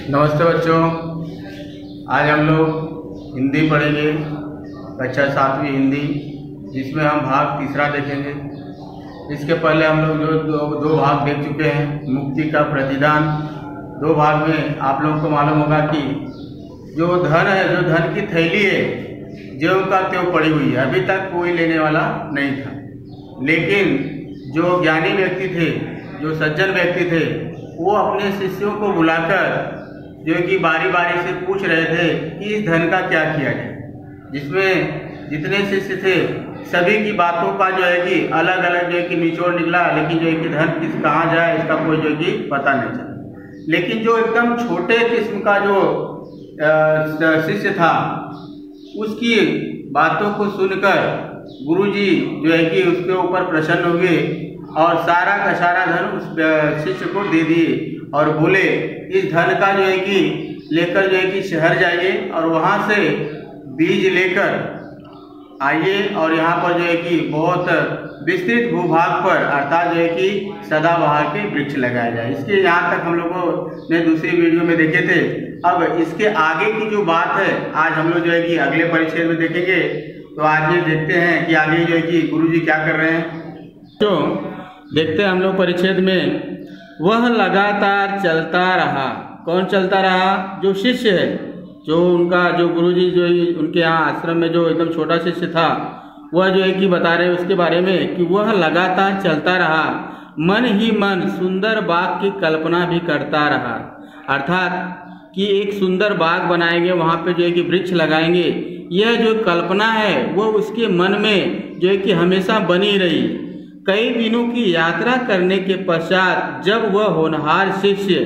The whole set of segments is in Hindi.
नमस्ते बच्चों, आज हम लोग हिंदी पढ़ेंगे, कक्षा 7वीं हिंदी, जिसमें हम भाग तीसरा देखेंगे। इसके पहले हम लोग जो दो भाग देख चुके हैं, मुक्ति का प्रतिदान। 2 भाग में आप लोगों को मालूम होगा कि जो धन है, जो धन की थैली है, ज्यों का त्यों पड़ी हुई है, अभी तक कोई लेने वाला नहीं था। लेकिन जो ज्ञानी व्यक्ति थे, जो सज्जन व्यक्ति थे, वो अपने शिष्यों को बुलाकर जो कि बारी बारी से पूछ रहे थे कि इस धन का क्या किया जाए। जिसमें जितने शिष्य थे सभी की बातों का जो है कि अलग अलग जो है कि निचोड़ निकला, लेकिन जो है कि धन किस कहाँ जाए इसका कोई जो है कि पता नहीं चला। लेकिन जो एकदम छोटे किस्म का जो शिष्य था, उसकी बातों को सुनकर गुरुजी जो है कि उसके ऊपर प्रसन्न हुए और सारा का सारा धन उस शिष्य को दे दिए और बोले इस धन का जो है कि लेकर जो है कि शहर जाइए और वहाँ से बीज लेकर आइए और यहाँ पर जो है कि बहुत विस्तृत भूभाग पर अर्थात जो है कि सदाबहार के वृक्ष लगाए जाए। इसके यहाँ तक हम लोगों ने दूसरी वीडियो में देखे थे। अब इसके आगे की जो बात है आज हम लोग जो है कि अगले परिच्छेद में देखेंगे। तो आज ये देखते हैं कि आगे जो है कि गुरुजी क्या कर रहे हैं। तो देखते हैं हम लोग परिच्छेद में, वह लगातार चलता रहा। कौन चलता रहा? जो शिष्य है, जो उनका जो गुरुजी जो उनके यहाँ आश्रम में जो एकदम छोटा शिष्य था, वह जो है कि बता रहे उसके बारे में कि वह लगातार चलता रहा, मन ही मन सुंदर बाग की कल्पना भी करता रहा। अर्थात कि एक सुंदर बाग बनाएंगे, वहाँ पे जो है कि वृक्ष लगाएंगे, यह जो कल्पना है वो उसके मन में जो है कि हमेशा बनी रही। कई दिनों की यात्रा करने के पश्चात जब वह होनहार शिष्य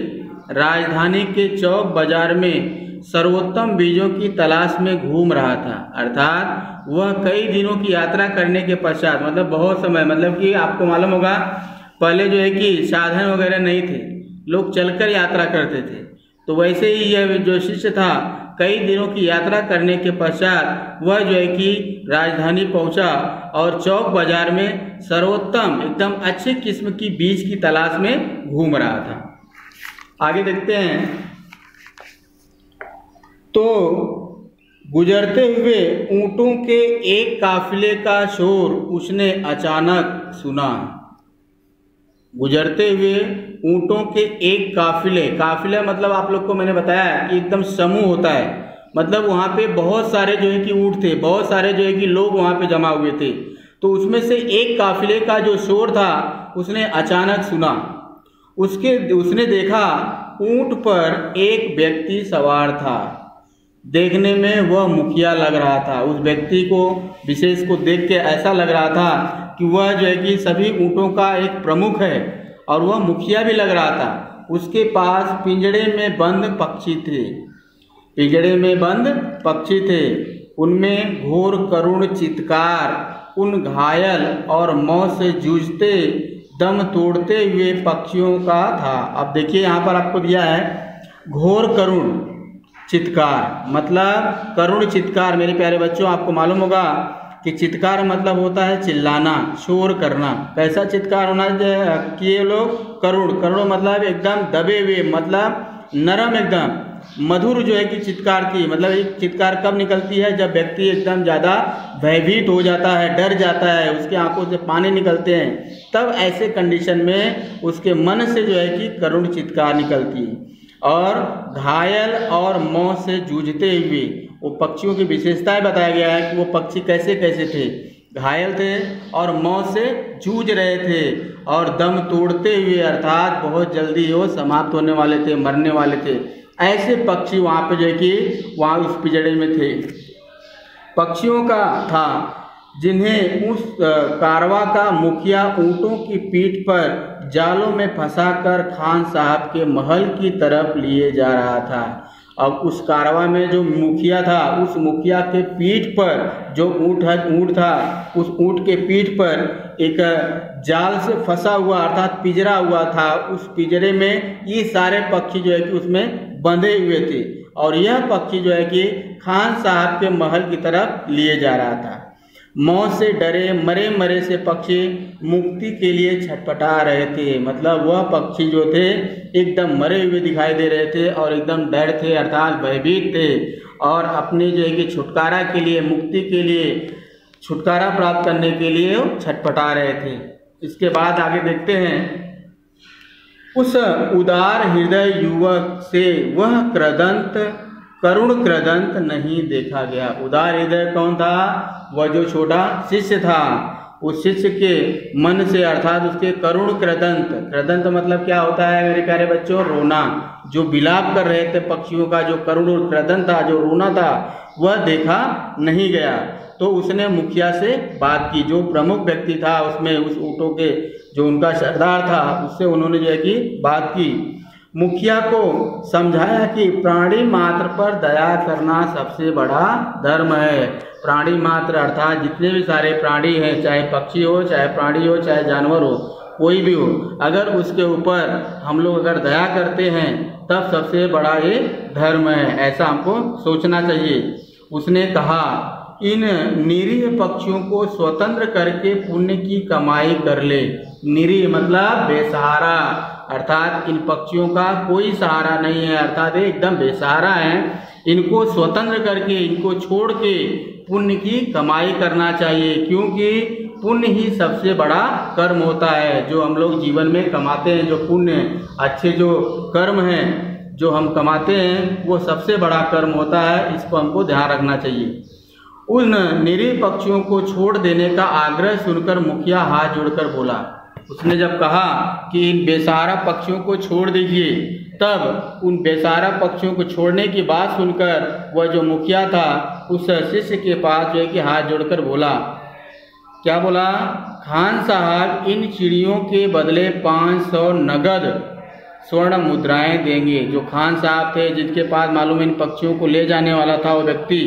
राजधानी के चौक बाजार में सर्वोत्तम बीजों की तलाश में घूम रहा था। अर्थात वह कई दिनों की यात्रा करने के पश्चात, मतलब बहुत समय, मतलब कि आपको मालूम होगा पहले जो है कि साधन वगैरह नहीं थे, लोग चलकर यात्रा करते थे। तो वैसे ही यह जो शिष्य था, कई दिनों की यात्रा करने के पश्चात वह जो है कि राजधानी पहुंचा और चौक बाजार में सर्वोत्तम एकदम अच्छे किस्म की बीज की तलाश में घूम रहा था। आगे देखते हैं। तो गुजरते हुए ऊंटों के एक काफिले का शोर उसने अचानक सुना। गुजरते हुए ऊंटों के एक काफिले मतलब आप लोग को मैंने बताया कि एकदम समूह होता है, मतलब वहाँ पे बहुत सारे जो है कि ऊंट थे, बहुत सारे जो है कि लोग वहाँ पे जमा हुए थे। तो उसमें से एक काफिले का जो शोर था उसने अचानक सुना। उसने देखा ऊंट पर एक व्यक्ति सवार था। देखने में वह मुखिया लग रहा था। उस व्यक्ति को विशेष को देख के ऐसा लग रहा था कि वह जो है कि सभी ऊँटों का एक प्रमुख है और वह मुखिया भी लग रहा था। उसके पास पिंजड़े में बंद पक्षी थे। उनमें घोर करुण चित्कार उन घायल और मौत से जूझते दम तोड़ते हुए पक्षियों का था। अब देखिए यहाँ पर आपको दिया है घोर करुण चित्कार, मतलब करुण चित्कार। मेरे प्यारे बच्चों, आपको मालूम होगा कि चित्कार मतलब होता है चिल्लाना, शोर करना। कैसा चित्कार होना चाहिए कि ये लोग करुण मतलब एकदम दबे हुए, मतलब नरम, एकदम मधुर जो है कि चित्कार थी। मतलब एक चित्कार कब निकलती है? जब व्यक्ति एकदम ज़्यादा भयभीत हो जाता है, डर जाता है, उसके आंखों से पानी निकलते हैं, तब ऐसे कंडीशन में उसके मन से जो है कि करुण चित्कार निकलती है। और घायल और मौत से जूझते हुए, वो पक्षियों की विशेषताएं बताया गया है कि वो पक्षी कैसे कैसे थे। घायल थे और मौत से जूझ रहे थे और दम तोड़ते हुए, अर्थात बहुत जल्दी वो समाप्त होने वाले थे, मरने वाले थे। ऐसे पक्षी वहाँ पे जो है कि वहाँ उस पिंजड़े में थे। पक्षियों का था जिन्हें उस कारवा का मुखिया ऊँटों की पीठ पर जालों में फंसाकर खान साहब के महल की तरफ लिए जा रहा था। अब उस कारवा में जो मुखिया था, उस मुखिया के पीठ पर जो ऊँट था, उस ऊँट के पीठ पर एक जाल से फंसा हुआ अर्थात पिंजरा हुआ था। उस पिंजरे में ये सारे पक्षी जो है कि उसमें बंधे हुए थे और यह पक्षी जो है कि खान साहब के महल की तरफ लिए जा रहा था। मौत से डरे मरे मरे से पक्षी मुक्ति के लिए छटपटा रहे थे। मतलब वह पक्षी जो थे एकदम मरे हुए दिखाई दे रहे थे और एकदम डर थे, अर्थात भयभीत थे और अपने जो है कि छुटकारा के लिए, मुक्ति के लिए, छुटकारा प्राप्त करने के लिए छटपटा रहे थे। इसके बाद आगे देखते हैं, उस उदार हृदय युवक से वह करुण कृदंत नहीं देखा गया। उदार हृदय कौन था? वह जो छोटा शिष्य था, उस शिष्य के मन से, अर्थात उसके करुण कृदंत मतलब क्या होता है मेरे प्यारे बच्चों? रोना। जो विलाप कर रहे थे पक्षियों का, जो करुण कृदंत था, जो रोना था, वह देखा नहीं गया। तो उसने मुखिया से बात की। जो प्रमुख व्यक्ति था उसमें, उस ऊँटों के जो उनका सरदार था, उससे उन्होंने जो है कि बात की। मुखिया को समझाया कि प्राणी मात्र पर दया करना सबसे बड़ा धर्म है। प्राणी मात्र अर्थात जितने भी सारे प्राणी हैं, चाहे पक्षी हो, चाहे प्राणी हो, चाहे जानवर हो, कोई भी हो, अगर उसके ऊपर हम लोग अगर दया करते हैं तब सबसे बड़ा ये धर्म है। ऐसा हमको सोचना चाहिए। उसने कहा, इन निरीह पक्षियों को स्वतंत्र करके पुण्य की कमाई कर ले। निरीह मतलब बेसहारा, अर्थात इन पक्षियों का कोई सहारा नहीं है, अर्थात ये एकदम बेसहारा हैं। इनको स्वतंत्र करके, इनको छोड़ के पुण्य की कमाई करना चाहिए, क्योंकि पुण्य ही सबसे बड़ा कर्म होता है जो हम लोग जीवन में कमाते हैं। जो पुण्य, अच्छे जो कर्म हैं जो हम कमाते हैं, वो सबसे बड़ा कर्म होता है। इसको हमको ध्यान रखना चाहिए। उन निरीह पक्षियों को छोड़ देने का आग्रह सुनकर मुखिया हाथ जोड़कर बोला। उसने जब कहा कि इन बेसहारा पक्षियों को छोड़ दीजिए, तब उन बेसहारा पक्षियों को छोड़ने की बात सुनकर वह जो मुखिया था उस शिष्य के पास जो है कि हाथ जोड़कर बोला। क्या बोला? खान साहब, इन चिड़ियों के बदले 500 नगद स्वर्ण मुद्राएं देंगे। जो खान साहब थे, जिसके पास मालूम इन पक्षियों को ले जाने वाला था वो व्यक्ति,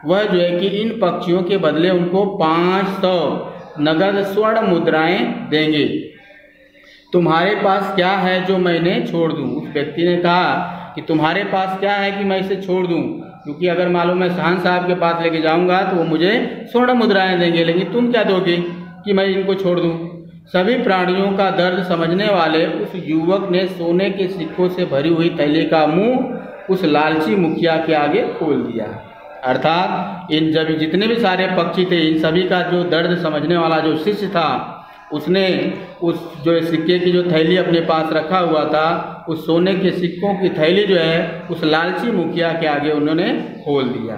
वह जो है कि इन पक्षियों के बदले उनको 500 नगद स्वर्ण मुद्राएं देंगे। तुम्हारे पास क्या है जो मैं इन्हें छोड़ दूं? उस व्यक्ति ने कहा कि तुम्हारे पास क्या है कि मैं इसे छोड़ दूं, क्योंकि अगर मालूम मैं खान साहब के पास लेके जाऊंगा तो वो मुझे स्वर्ण मुद्राएं देंगे, लेकिन तुम क्या दोगे कि मैं इनको छोड़ दूं? सभी प्राणियों का दर्द समझने वाले उस युवक ने सोने के सिक्कों से भरी हुई थैली का मुंह उस लालची मुखिया के आगे खोल दिया। अर्थात इन जब जितने भी सारे पक्षी थे, इन सभी का जो दर्द समझने वाला जो शिष्य था, उसने उस जो सिक्के की जो थैली अपने पास रखा हुआ था, उस सोने के सिक्कों की थैली जो है उस लालची मुखिया के आगे उन्होंने खोल दिया।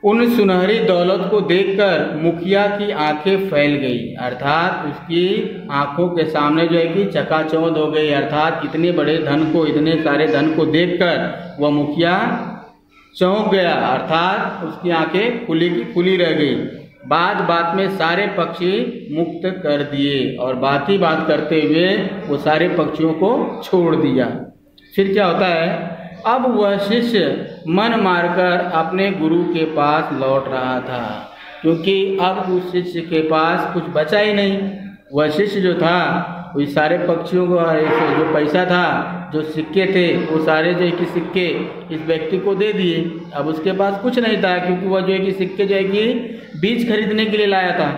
उन सुनहरी दौलत को देखकर मुखिया की आंखें फैल गई, अर्थात उसकी आंखों के सामने जो है कि चकाचौंध हो गई। अर्थात इतने बड़े धन को, इतने सारे धन को देखकर वह मुखिया चौंक गया, अर्थात उसकी आंखें खुली की खुली रह गई। बात बात में सारे पक्षी मुक्त कर दिए और बात ही बात करते हुए वो सारे पक्षियों को छोड़ दिया। फिर क्या होता है? अब वह शिष्य मन मारकर अपने गुरु के पास लौट रहा था, क्योंकि अब उस शिष्य के पास कुछ बचा ही नहीं। वह शिष्य जो था वो सारे पक्षियों को जो पैसा था, जो सिक्के थे, वो सारे जो है कि सिक्के इस व्यक्ति को दे दिए। अब उसके पास कुछ नहीं था, क्योंकि वह जो है कि सिक्के जो है कि बीज खरीदने के लिए लाया था,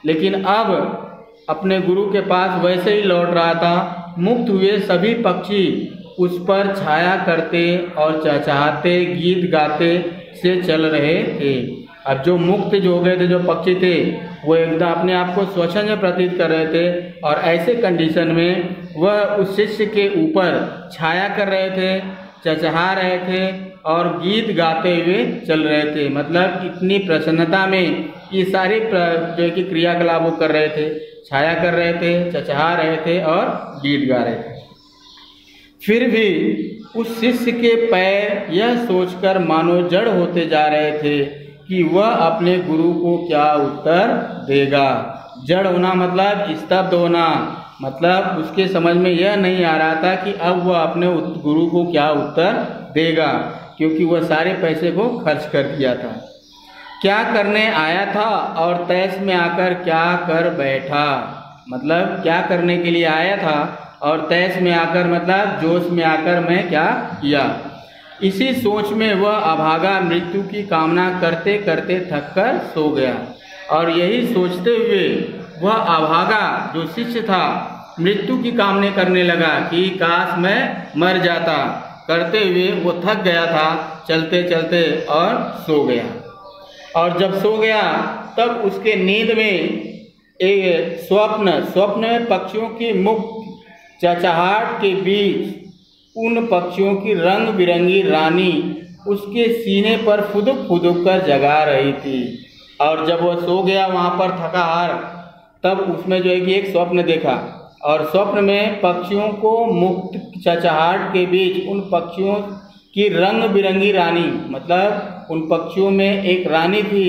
लेकिन अब अपने गुरु के पास वैसे ही लौट रहा था। मुक्त हुए सभी पक्षी उस पर छाया करते और चहचहाते, गीत गाते से चल रहे थे। अब जो मुक्त जो हो गए थे, जो पक्षी थे, वो एकदम अपने आप को स्वच्छंद प्रतीत कर रहे थे और ऐसे कंडीशन में वह उस शिष्य के ऊपर छाया कर रहे थे, चहचहा रहे थे और गीत गाते हुए चल रहे थे। मतलब इतनी प्रसन्नता में ये सारे जो है कि क्रियाकलाप वो कर रहे थे, छाया कर रहे थे, चहचहा रहे थे और गीत गा रहे थे। फिर भी उस शिष्य के पैर यह सोचकर मानो जड़ होते जा रहे थे कि वह अपने गुरु को क्या उत्तर देगा। जड़ होना मतलब स्तब्ध होना, मतलब उसके समझ में यह नहीं आ रहा था कि अब वह अपने गुरु को क्या उत्तर देगा, क्योंकि वह सारे पैसे को खर्च कर दिया था। क्या करने आया था और तैस में आकर क्या कर बैठा। मतलब क्या करने के लिए आया था और तैस में आकर मतलब जोश में आकर मैं क्या किया। इसी सोच में वह अभागा मृत्यु की कामना करते करते थककर सो गया और यही सोचते हुए वह अभागा जो शिष्य था मृत्यु की कामना करने लगा कि काश मैं मर जाता। करते हुए वो थक गया था चलते चलते और सो गया। और जब सो गया तब उसके नींद में एक स्वप्न में पक्षियों की मुक्त चहचहाट के बीच उन पक्षियों की रंग बिरंगी रानी उसके सीने पर फुदुक फुदुक कर जगा रही थी। और जब वह सो गया वहाँ पर थका हार, तब उसमें जो है कि एक स्वप्न देखा, और स्वप्न में पक्षियों को मुक्त चहचहाट के बीच उन पक्षियों की रंग बिरंगी रानी, मतलब उन पक्षियों में एक रानी थी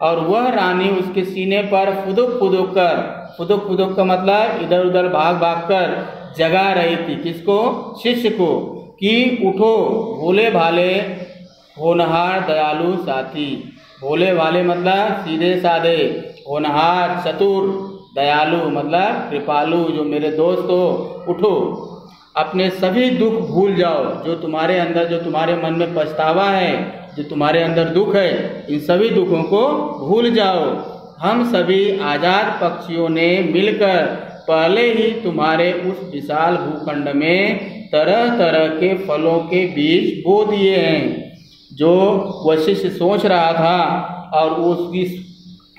और वह रानी उसके सीने पर फुदुक फुदुक का मतलब इधर उधर भाग भाग कर जगा रही थी। किसको? शिष्य को, कि उठो भोले भाले होनहार दयालु साथी। भोले भाले मतलब सीधे साधे, होनहार चतुर, दयालु मतलब कृपालु जो मेरे दोस्त हो, उठो अपने सभी दुख भूल जाओ। जो तुम्हारे अंदर, जो तुम्हारे मन में पछतावा है, जो तुम्हारे अंदर दुख है, इन सभी दुखों को भूल जाओ। हम सभी आज़ाद पक्षियों ने मिलकर पहले ही तुम्हारे उस विशाल भूखंड में तरह तरह के फलों के बीज बो दिए हैं। जो वह शिष्य सोच रहा था और उसकी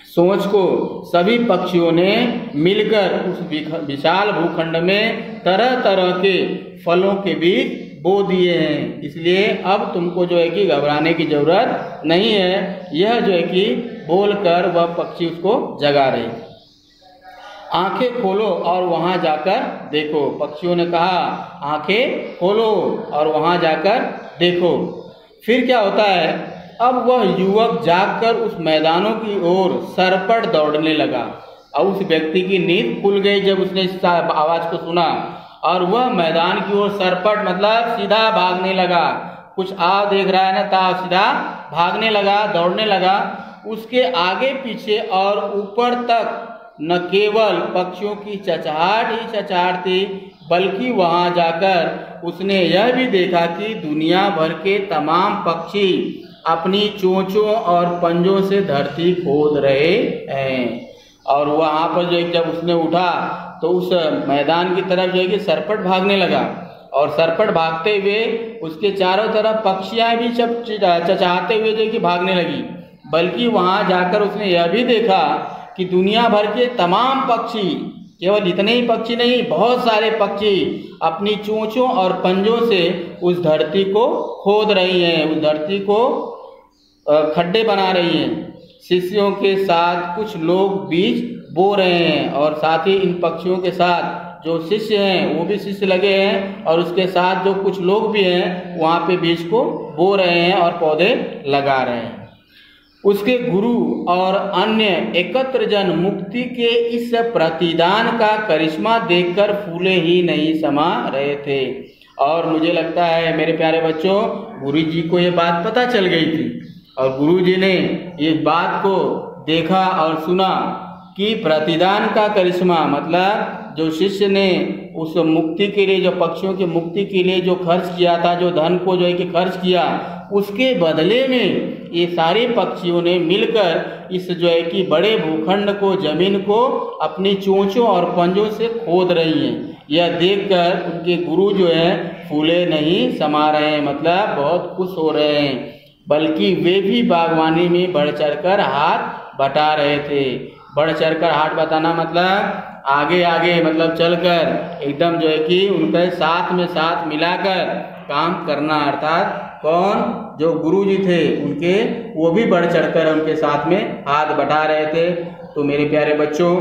सोच को सभी पक्षियों ने मिलकर उस विशाल भूखंड में तरह तरह के फलों के बीज बो दिए हैं। इसलिए अब तुमको जो है कि घबराने की जरूरत नहीं है। यह जो है कि बोलकर वह पक्षी उसको जगा रहे। आंखें खोलो और वहां जाकर देखो। पक्षियों ने कहा आंखें खोलो और वहां जाकर देखो। फिर क्या होता है, अब वह युवक जागकर उस मैदानों की ओर सरपट दौड़ने लगा। और उस व्यक्ति की नींद खुल गई जब उसने इस आवाज को सुना, और वह मैदान की ओर सरपट मतलब सीधा भागने लगा। कुछ आ देख रहा है ना, ता सीधा भागने लगा, दौड़ने लगा। उसके आगे पीछे और ऊपर तक न केवल पक्षियों की चहचहाट ही चहचहाट थी, बल्कि वहां जाकर उसने यह भी देखा कि दुनिया भर के तमाम पक्षी अपनी चोंचों और पंजों से धरती खोद रहे हैं। और वहाँ पर जो जब उसने उठा तो उस मैदान की तरफ जो है कि सरपट भागने लगा, और सरपट भागते हुए उसके चारों तरफ पक्षियाँ भी चहचहाते हुए जो है कि भागने लगी। बल्कि वहाँ जाकर उसने यह भी देखा कि दुनिया भर के तमाम पक्षी, केवल इतने ही पक्षी नहीं, बहुत सारे पक्षी अपनी चोंचों और पंजों से उस धरती को खोद रही हैं, उस धरती को खड्डे बना रही हैं। शिष्यों के साथ कुछ लोग बीज बो रहे हैं, और साथ ही इन पक्षियों के साथ जो शिष्य हैं वो भी शिष्य लगे हैं, और उसके साथ जो कुछ लोग भी हैं वहाँ पे बीज को बो रहे हैं और पौधे लगा रहे हैं। उसके गुरु और अन्य एकत्र जन मुक्ति के इस प्रतिदान का करिश्मा देखकर फूले ही नहीं समा रहे थे। और मुझे लगता है मेरे प्यारे बच्चों, गुरु जी को ये बात पता चल गई थी, और गुरु जी ने इस बात को देखा और सुना कि प्रतिदान का करिश्मा मतलब जो शिष्य ने उस मुक्ति के लिए, जो पक्षियों की मुक्ति के लिए जो खर्च किया था, जो धन को जो है कि खर्च किया, उसके बदले में ये सारे पक्षियों ने मिलकर इस जो है कि बड़े भूखंड को, जमीन को अपनी चोंचों और पंजों से खोद रही हैं। यह देखकर उनके गुरु जो है फूले नहीं समा रहे हैं, मतलब बहुत खुश हो रहे हैं, बल्कि वे भी बागवानी में बढ़ चढ़कर हाथ बटा रहे थे। बढ़ चढ़कर हाथ बटाना मतलब आगे आगे मतलब चलकर एकदम जो है कि उनके साथ में साथ मिलाकर काम करना। अर्थात कौन? जो गुरु जी थे उनके, वो भी बढ़ चढ़कर उनके साथ में हाथ बटा रहे थे। तो मेरे प्यारे बच्चों,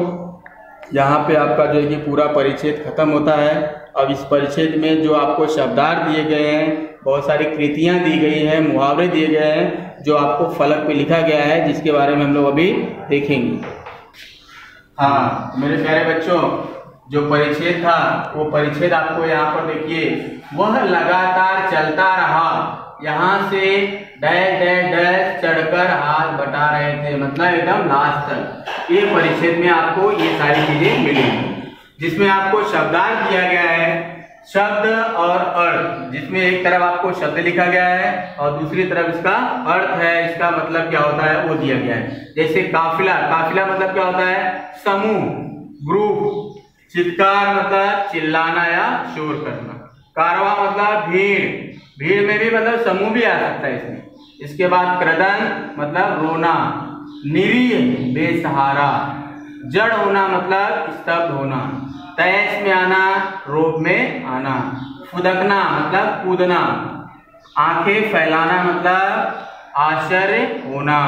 यहाँ पे आपका जो है कि पूरा परिच्छेद खत्म होता है। अब इस परिच्छेद में जो आपको शब्दार्थ दिए गए हैं, बहुत सारी कृतियाँ दी गई हैं, मुहावरे दिए गए हैं, जो आपको फलक पे लिखा गया है, जिसके बारे में हम लोग अभी देखेंगे। हाँ मेरे प्यारे बच्चों, जो परिच्छेद था वो परिच्छेद आपको यहाँ पर देखिए, वह लगातार चलता रहा, यहाँ से डैश डैश डैश चढ़कर हाथ बटा रहे थे, मतलब एकदम लास्ट तक। ये परिच्छेद में आपको ये सारी चीजें मिली, जिसमें आपको शब्दार्थ दिया गया है। शब्द और अर्थ, जिसमें एक तरफ आपको शब्द लिखा गया है और दूसरी तरफ इसका अर्थ है, इसका मतलब क्या होता है वो दिया गया है। जैसे काफिला, काफिला मतलब क्या होता है, समूह, ग्रुप। चित्कार मतलब चिल्लाना या शोर करना। कारवां मतलब भीड़, भीड़ में भी मतलब समूह भी आ सकता है इसमें। इसके बाद क्रदन मतलब रोना। निरीह बेसहारा। जड़ होना मतलब स्तब्ध होना। तैश में आना, रोब में आना। फुदकना मतलब कूदना। आंखें फैलाना मतलब आश्चर्य होना।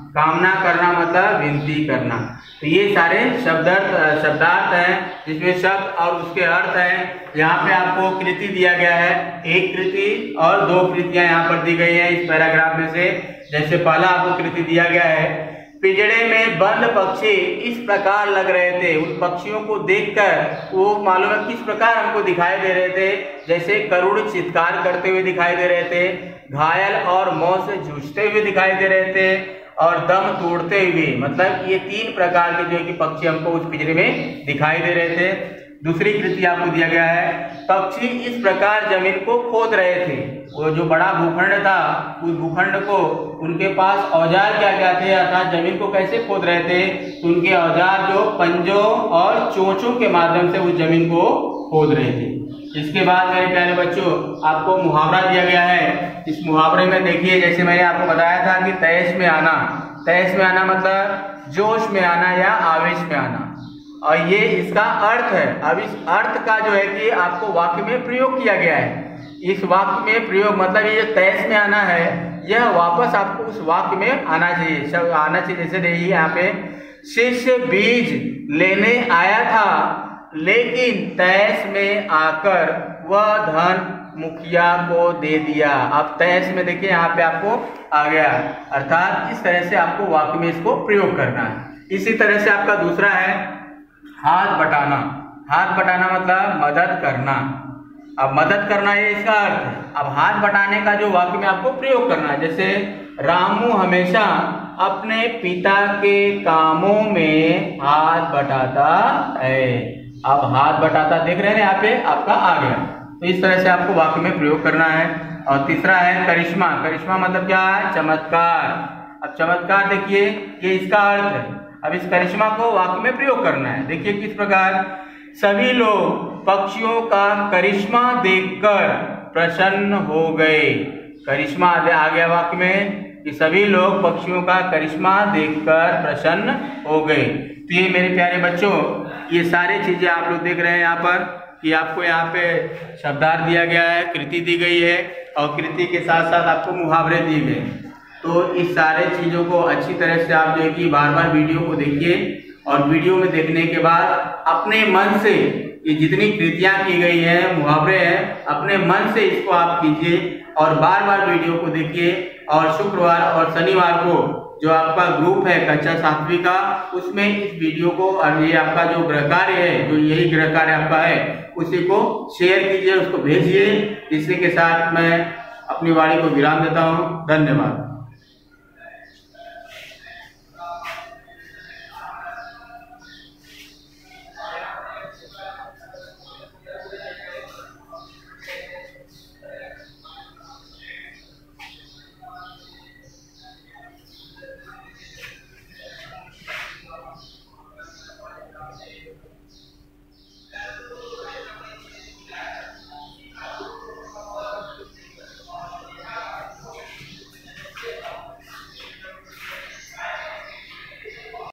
कामना करना मतलब विनती करना। तो ये सारे शब्दार्थ हैं, जिसमें शब्द और उसके अर्थ हैं। यहाँ पे आपको कृति दिया गया है, एक कृति और दो कृतियां यहाँ पर दी गई है इस पैराग्राफ में से। जैसे पहला आपको कृति दिया गया है, पिंजड़े में बंद पक्षी इस प्रकार लग रहे थे। उन पक्षियों को देखकर वो मालूम है किस प्रकार हमको दिखाई दे रहे थे, जैसे करुण चित्कार करते हुए दिखाई दे रहे थे, घायल और मौत से जूझते हुए दिखाई दे रहे थे, और दम तोड़ते हुए। मतलब ये तीन प्रकार के जो है कि पक्षी हमको उस पिंजरे में दिखाई दे रहे थे। दूसरी कृति आपको दिया गया है, पक्षी इस प्रकार जमीन को खोद रहे थे। वो जो बड़ा भूखंड था, उस भूखंड को उनके पास औजार क्या क्या थे, अर्थात जमीन को कैसे खोद रहे थे, तो उनके औजार जो पंजों और चोंचों के माध्यम से उस जमीन को खोद रहे थे। इसके बाद मेरे प्यारे बच्चों आपको मुहावरा दिया गया है। इस मुहावरे में देखिए, जैसे मैंने आपको बताया था कि तैश में आना, तैश में आना मतलब जोश में आना या आवेश में आना, और ये इसका अर्थ है। अब इस अर्थ का जो है कि आपको वाक्य में प्रयोग किया गया है। इस वाक्य में प्रयोग मतलब ये जो तैश में आना है, यह वापस आपको उस वाक्य में आना चाहिए, सब आना चाहिए। जैसे देखिए यहाँ पे, शिष्य बीज लेने आया था, लेकिन तैश में आकर वह धन मुखिया को दे दिया। अब तैश में देखिए यहाँ पे आपको आ गया, अर्थात इस तरह से आपको वाक्य में इसको प्रयोग करना है। इसी तरह से आपका दूसरा है हाथ बटाना। हाथ बटाना मतलब मदद करना। अब मदद करना ये इसका अर्थ है। अब हाथ बटाने का जो वाक्य में आपको प्रयोग करना है, जैसे रामू हमेशा अपने पिता के कामों में हाथ बटाता है। अब हाथ बटाता देख रहे हैं यहाँ पे आपका आ गया। तो इस तरह से आपको वाक्य में प्रयोग करना है। और तीसरा है करिश्मा। करिश्मा मतलब क्या है, चमत्कार। अब चमत्कार देखिए ये इसका अर्थ है। अब इस करिश्मा को वाक्य में प्रयोग करना है। देखिए किस प्रकार, सभी लोग पक्षियों का करिश्मा देखकर प्रसन्न हो गए। करिश्मा आ गया वाक्य में कि सभी लोग पक्षियों का करिश्मा देखकर प्रसन्न हो गए। तो ये मेरे प्यारे बच्चों, ये सारी चीजें आप लोग देख रहे हैं यहाँ पर कि आपको यहाँ पे शब्दार्थ दिया गया है, कृति दी गई है, और कृति के साथ साथ आपको मुहावरे दिए गए। तो इस सारे चीज़ों को अच्छी तरह से आप जो है कि बार बार वीडियो को देखिए, और वीडियो में देखने के बाद अपने मन से ये जितनी कृतियाँ की गई हैं, मुहावरे हैं, अपने मन से इसको आप कीजिए और बार बार वीडियो को देखिए। और शुक्रवार और शनिवार को जो आपका ग्रुप है कक्षा 7वीं का, उसमें इस वीडियो को और ये आपका जो गृह कार्य है, जो यही गृह कार्य आपका है, उसी को शेयर कीजिए, उसको भेजिए। इसी के साथ मैं अपनी वाणी को विराम देता हूँ। धन्यवाद।